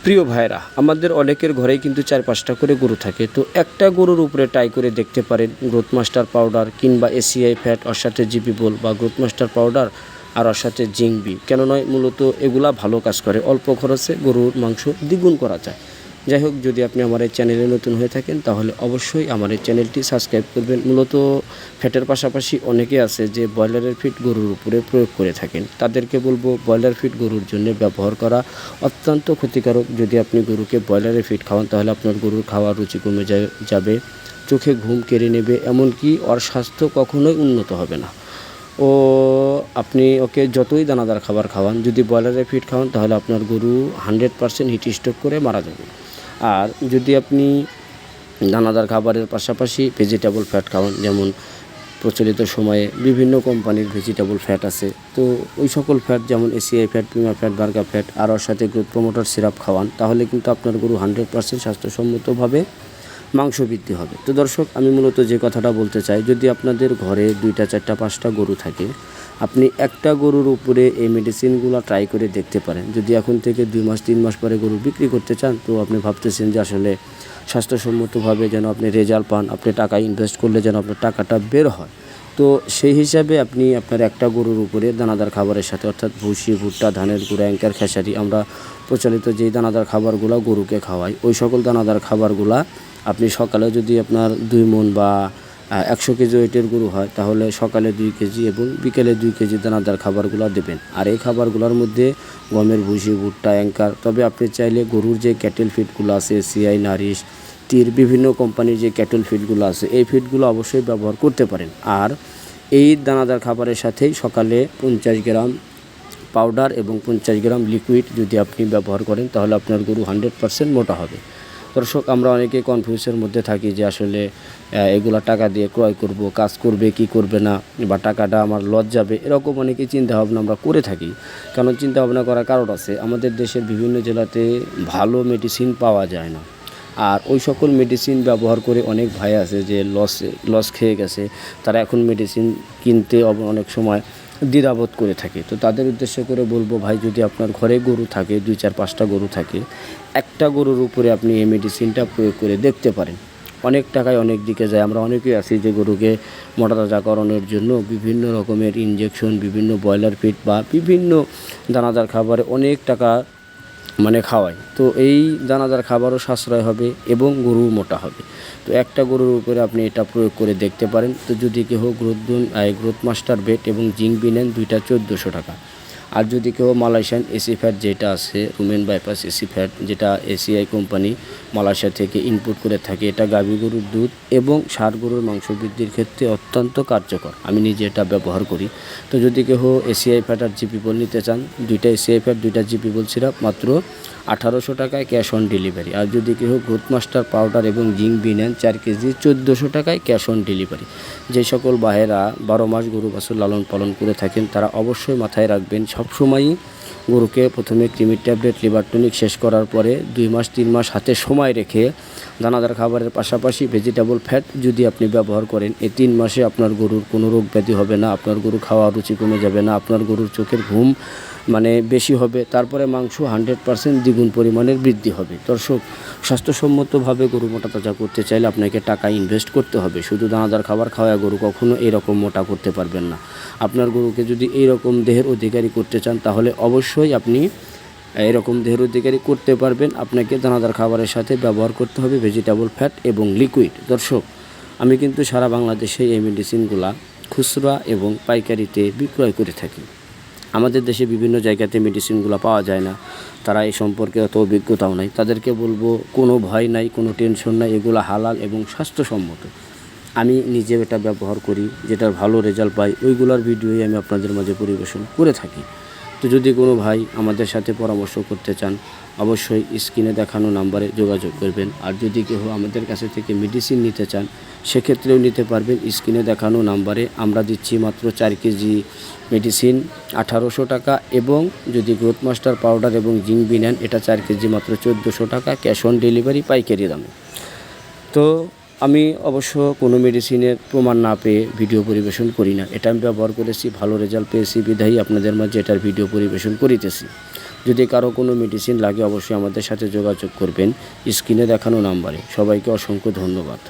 প্রিয় ভাইরা, আমাদের অনেকের ঘরেই কিন্তু 4-5টা করে গরু থাকে। তো একটা গরুর উপরে ট্রাই করে দেখতে পারেন গ্রোথ মাস্টার পাউডার কিংবা এসিআই ফ্যাট ওর সাথে জিপি বল বা গ্রোথ মাস্টার পাউডার আর ওর সাথে জিঙ্ক বি। কেন নয়, মূলত এগুলা ভালো কাজ করে, অল্প খরচে গরুর মাংস দ্বিগুণ করা যায়। যাই হোক, যদি আপনি আমার এই চ্যানেলে নতুন হয়ে থাকেন তাহলে অবশ্যই আমার এই চ্যানেলটি সাবস্ক্রাইব করবেন। মূলত ফ্যাটের পাশাপাশি অনেকে আছে যে ব্রয়লারের ফিড গরুর উপরে প্রয়োগ করে থাকেন। তাদেরকে বলবো ব্রয়লার ফিড গরুর জন্য ব্যবহার করা অত্যন্ত ক্ষতিকারক। যদি আপনি গরুকে ব্রয়লারের ফিড খাওয়ান তাহলে আপনার গরুর খাওয়ার রুচি কমে যাবে, চোখে ঘুম কেড়ে নেবে, এমনকি ওর স্বাস্থ্য কখনোই উন্নত হবে না। ও আপনি ওকে যতই দানাদার খাবার খাওয়ান, যদি ব্রয়লারের ফিড খাওয়ান তাহলে আপনার গরু 100% হিট স্ট্রোক করে মারা যাবে। আর যদি আপনি দানাদার খাবারের পাশাপাশি ভেজিটেবল ফ্যাট খাওয়ান, যেমন প্রচলিত সময়ে বিভিন্ন কোম্পানির ভেজিটেবল ফ্যাট আছে, তো ওই সকল ফ্যাট যেমন এসিআই ফ্যাট, পিমা ফ্যাট, বার্গা ফ্যাট আর ওর সাথে গ্রোথ প্রমোটার সিরাপ খাওয়ান, তাহলে কিন্তু আপনার গরু 100% স্বাস্থ্যসম্মতভাবে মাংস বৃদ্ধি হবে। তো দর্শক, আমি মূলত যে কথাটা বলতে চাই, যদি আপনাদের ঘরে 2টা 4টা 5টা গরু থাকে, আপনি একটা গরুর উপরে এই মেডিসিনগুলো ট্রাই করে দেখতে পারেন। যদি এখন থেকে 2 মাস 3 মাস পরে গরু বিক্রি করতে চান, তো আপনি ভাবতেছেন যে আসলে স্বাস্থ্যসম্মতভাবে যেন আপনি রেজাল্ট পান, আপনি টাকা ইনভেস্ট করলে যেন আপনার টাকাটা বের হয়, তো সেই হিসাবে আপনি আপনার একটা গরুর উপরে দানাদার খাবারের সাথে, অর্থাৎ ভুসি, ভুট্টা, ধানের গুঁড়া, অ্যাঙ্কার, খেসারি, আমরা প্রচলিত যেই দানাদার খাবারগুলো গরুকে খাওয়াই, ওই সকল দানাদার খাবারগুলা আপনি সকালে, যদি আপনার 2 মণ বা 100 কেজি ওয়েটের গরু হয়, তাহলে সকালে 2 কেজি এবং বিকেলে 2 কেজি দানাদার খাবারগুলো দেবেন। আর এই খাবারগুলোর মধ্যে গমের ভুসি, ভুট্টা, অ্যাঙ্কার, তবে আপনি চাইলে গরুর যে ক্যাটেল ফিডগুলো আছে, সিআই, নারিশ, টির, বিভিন্ন কোম্পানির যে ক্যাটেল ফিডগুলো আছে, এই ফিডগুলো অবশ্যই ব্যবহার করতে পারেন। আর এই দানাদার খাবারের সাথেই সকালে 50 গ্রাম পাউডার এবং 50 গ্রাম লিকুইড যদি আপনি ব্যবহার করেন, তাহলে আপনার গরু 100% মোটা হবে। দর্শক, আমরা অনেকে কনফিউজের মধ্যে থাকি যে আসলে এগুলা টাকা দিয়ে ক্রয় করব, কাজ করবে কি করবে না, বা টাকাটা আমার লস যাবে, এরকম অনেকেই চিন্তাভাবনা আমরা করে থাকি। কারণ চিন্তাভাবনা করার কারণ আছে, আমাদের দেশের বিভিন্ন জেলাতে ভালো মেডিসিন পাওয়া যায় না। আর ওই সকল মেডিসিন ব্যবহার করে অনেক ভাই আছে যে লস খেয়ে গেছে, তারা এখন মেডিসিন কিনতে অনেক সময় দ্বিধাবোধ করে থাকে। তো তাদের উদ্দেশ্য করে বলবো, ভাই, যদি আপনার ঘরে গরু থাকে, 2, 4, 5টা গরু থাকে, একটা গরুর উপরে আপনি এই মেডিসিনটা প্রয়োগ করে দেখতে পারেন। অনেক টাকায় অনেক দিকে যায়। আমরা অনেকেই আছি যে গরুকে মোটাতাজাকরণের জন্য বিভিন্ন রকমের ইনজেকশন, বিভিন্ন ব্রয়লার ফিড বা বিভিন্ন দানাদার খাবারে অনেক টাকা খাওয়ায়। তো এই দানাদার খাবারও সাশ্রয় হবে এবং গরু মোটা হবে। তো একটা গরুর উপরে আপনি এটা প্রয়োগ করে দেখতে পারেন। তো যদি কেউ গ্রোথ মাস্টার বেট এবং জিঙ্ক বি নেন, 2টা 1400 টাকা। আর যদি কেউ মালয়েশিয়ান এসি ফ্যাট যেটা আছে, রুমেন বাইপাস এসি ফ্যাট, যেটা এসিআই কোম্পানি মালয়েশিয়া থেকে ইনপুট করে থাকে, এটা গাভী গরুর দুধ এবং ষাঁড় গরুর মাংস বৃদ্ধির ক্ষেত্রে অত্যন্ত কার্যকর। আমি নিজে এটা ব্যবহার করি। তো যদি কেউ এসিআই ফ্যাট আর জিপি বল নিতে চান, 2টা এসিআই ফ্যাট, 2টা জিপি বল সিরাপ, মাত্র 1800 টাকায় ক্যাশ অন ডেলিভারি। আর যদি কেউ গ্রোথ মাস্টার পাউডার এবং জিঙ্ক বি নেন 4 কেজি, 1400 টাকায় ক্যাশ অন ডেলিভারি। যে সকল ভাইয়েরা 12 মাস গরু বাছুর লালন পালন করে থাকেন, তারা অবশ্যই মাথায় রাখবেন, সবসময়ই গরুকে প্রথমে ক্রিমির ট্যাবলেট, লিভার টনিক শেষ করার পরে 2 মাস 3 মাস হাতে সময় রেখে দানাদার খাবারের পাশাপাশি ভেজিটেবল ফ্যাট যদি আপনি ব্যবহার করেন, এই 3 মাসে আপনার গরুর কোনো রোগ ব্যাধি হবে না, আপনার গরুর খাওয়ার রুচি কমে যাবে না, আপনার গরুর চোখের ঘুম বেশি হবে, তারপরে মাংস 100% দ্বিগুণ পরিমাণের বৃদ্ধি হবে। দর্শক, স্বাস্থ্যসম্মতভাবে গরু মোটা তাজা করতে চাইলে আপনাকে টাকা ইনভেস্ট করতে হবে। শুধু দানাদার খাবার খাওয়া গরু কখনো এরকম মোটা করতে পারবেন না। আপনার গরুকে যদি এইরকম দেহের অধিকারী করতে চান, তাহলে অবশ্যই আপনি এরকম দেহের অধিকারী করতে পারবেন। আপনাকে দানাদার খাবারের সাথে ব্যবহার করতে হবে ভেজিটেবল ফ্যাট এবং লিকুইড। দর্শক, আমি কিন্তু সারা বাংলাদেশে এই মেডিসিনগুলা খুচরা এবং পাইকারিতে বিক্রয় করে থাকি। আমাদের দেশে বিভিন্ন জায়গাতে মেডিসিনগুলো পাওয়া যায় না, তারা এই সম্পর্কে অত অভিজ্ঞতাও নাই। তাদেরকে বলবো, কোনো ভয় নাই, কোনো টেনশন নাই, এগুলো হালাল এবং স্বাস্থ্যসম্মত। আমি নিজে এটা ব্যবহার করি, যেটার ভালো রেজাল্ট পাই, ওইগুলোর ভিডিওই আমি আপনাদের মাঝে পরিবেশন করে থাকি। তো যদি কোনো ভাই আমাদের সাথে পরামর্শ করতে চান, অবশ্যই স্ক্রিনে দেখানো নাম্বারে যোগাযোগ করবেন। আর যদি কেউ আমাদের কাছে থেকে মেডিসিন নিতে চান, সেক্ষেত্রেও নিতে পারবেন। স্ক্রিনে দেখানো নাম্বারে আমরা দিচ্ছি মাত্র 4 কেজি মেডিসিন 1800 টাকা, এবং যদি গ্রোথ মাস্টার পাউডার এবং জিঙ্ক বি নেন, এটা 4 কেজি মাত্র 1400 টাকা, ক্যাশ অন ডেলিভারি পাইকারি দামে। তো আমি অবশ্য কোনো মেডিসিনের প্রমাণ না পেয়ে ভিডিও পরিবেশন করি না। এটা আমি ব্যবহার করেছি, ভালো রেজাল্ট পেয়েছি, বিধায়ী আপনাদের মাঝে এটার ভিডিও পরিবেশন করিতেছি। যদি কারো কোনো মেডিসিন লাগে অবশ্যই আমাদের সাথে যোগাযোগ করবেন স্ক্রিনে দেখানো নাম্বারে। সবাইকে অসংখ্য ধন্যবাদ।